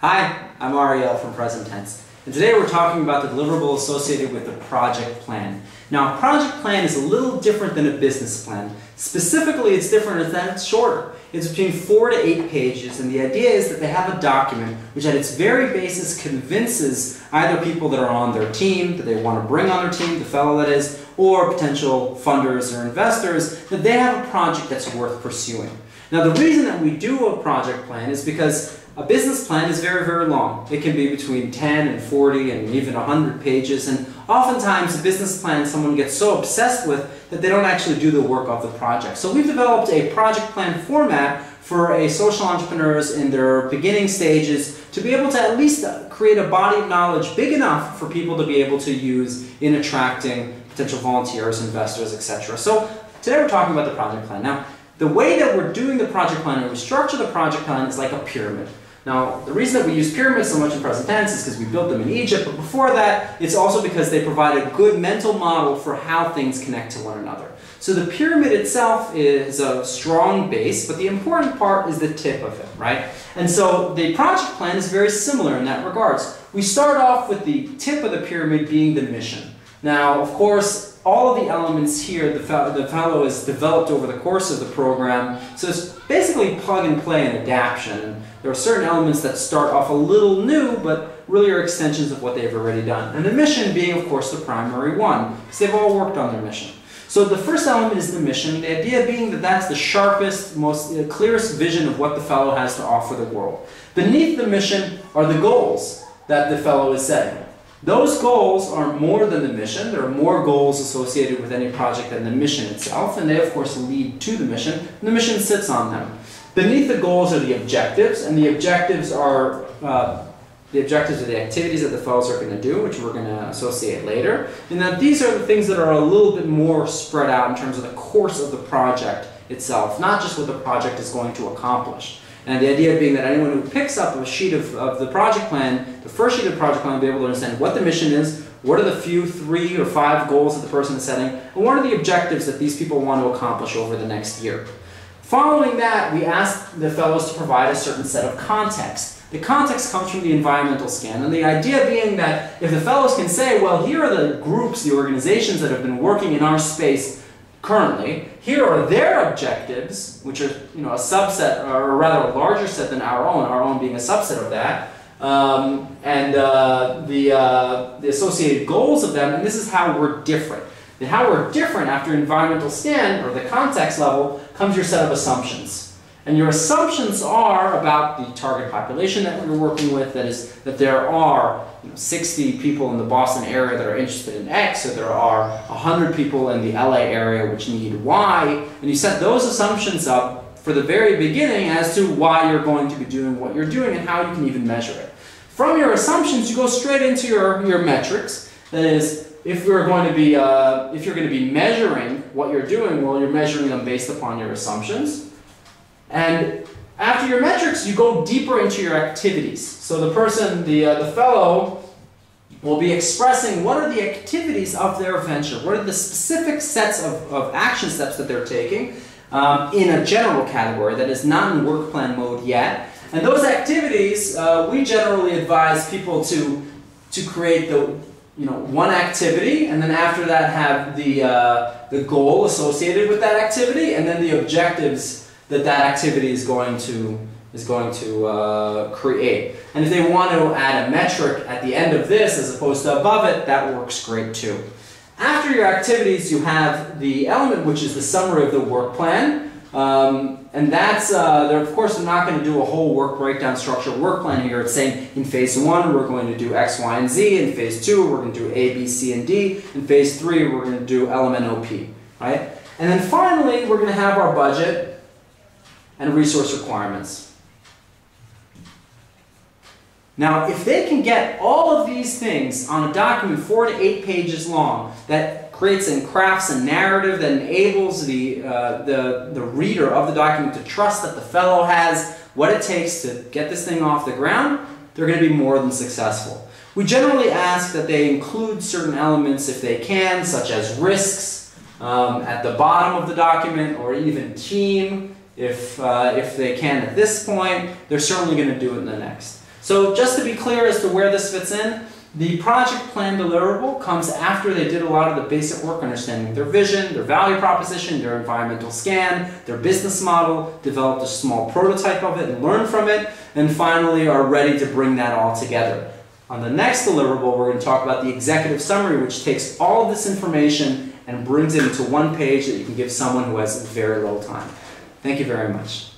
Hi, I'm Ariel from PresenTense, and today we're talking about the deliverable associated with the project plan. Now, a project plan is a little different than a business plan. Specifically, it's different in that it's shorter. It's between 4 to 8 pages, and the idea is that they have a document which at its very basis convinces either people that are on their team, that they want to bring on their team, the fellow that is, or potential funders or investors, that they have a project that's worth pursuing. Now, the reason that we do a project plan is because a business plan is very, very long. It can be between 10 and 40 and even 100 pages, and oftentimes a business plan someone gets so obsessed with that they don't actually do the work of the project. So we've developed a project plan format for social entrepreneurs in their beginning stages to be able to at least create a body of knowledge big enough for people to be able to use in attracting potential volunteers, investors, etc. So today we're talking about the project plan. Now, the way that we're doing the project plan, or we structure the project plan, is like a pyramid. Now, the reason that we use pyramids so much in present tense is because we built them in Egypt, but before that, it's also because they provide a good mental model for how things connect to one another. So the pyramid itself is a strong base, but the important part is the tip of it, right? And so the project plan is very similar in that regards. We start off with the tip of the pyramid being the mission. Now, of course, all of the elements here, the fellow has developed over the course of the program, so it's basically plug and play and adaptation. And there are certain elements that start off a little new, but really are extensions of what they've already done. And the mission being, of course, the primary one, because they've all worked on their mission. So the first element is the mission, the idea being that that's the sharpest, most clearest vision of what the fellow has to offer the world. Beneath the mission are the goals that the fellow is setting. Those goals are more than the mission. There are more goals associated with any project than the mission itself, and they of course lead to the mission, and the mission sits on them. Beneath the goals are the objectives, and the objectives are the activities that the fellows are going to do, which we're going to associate later. And that these are the things that are a little bit more spread out in terms of the course of the project itself, not just what the project is going to accomplish. And the idea being that anyone who picks up a sheet of the project plan, the first sheet of the project plan, will be able to understand what the mission is, what are the few 3 or 5 goals that the person is setting, and what are the objectives that these people want to accomplish over the next year. Following that, we ask the fellows to provide a certain set of context. The context comes from the environmental scan, and the idea being that if the fellows can say, well, here are the groups, the organizations that have been working in our space currently, here are their objectives, which are a subset, or rather a larger set than our own being a subset of that, and the associated goals of them, and this is how we're different. And how we're different after environmental scan, or the context level, comes your set of assumptions. And your assumptions are about the target population that we're working with, that is, that there are 60 people in the Boston area that are interested in X, or there are 100 people in the LA area which need Y, and you set those assumptions up for the very beginning as to why you're going to be doing what you're doing and how you can even measure it. From your assumptions, you go straight into your metrics. That is, if you're going to be measuring what you're doing, well, you're measuring them based upon your assumptions. And after your metrics, you go deeper into your activities. So the person, the fellow, will be expressing what are the activities of their venture, what are the specific sets of action steps that they're taking in a general category that is not in work plan mode yet. And those activities, we generally advise people to create the one activity, and then after that have the goal associated with that activity, and then the objectives that activity is going to create. And if they want to add a metric at the end of this as opposed to above it, that works great too. After your activities, you have the element which is the summary of the work plan. And that's, of course, they're not going to do a whole work breakdown structure work plan here. It's saying in phase 1, we're going to do X, Y, and Z. In phase 2, we're going to do A, B, C, and D. In phase 3, we're going to do L, M, N, O, P. Right? And then finally, we're going to have our budget and resource requirements. Now, if they can get all of these things on a document 4 to 8 pages long, that creates and crafts a narrative that enables the reader of the document to trust that the fellow has what it takes to get this thing off the ground, they're going to be more than successful. We generally ask that they include certain elements if they can, such as risks at the bottom of the document, or even team. If they can at this point, they're certainly going to do it in the next. So just to be clear as to where this fits in, the project plan deliverable comes after they did a lot of the basic work understanding their vision, their value proposition, their environmental scan, their business model, developed a small prototype of it and learned from it, and finally are ready to bring that all together. On the next deliverable, we're going to talk about the executive summary, which takes all of this information and brings it into one page that you can give someone who has very little time. Thank you very much.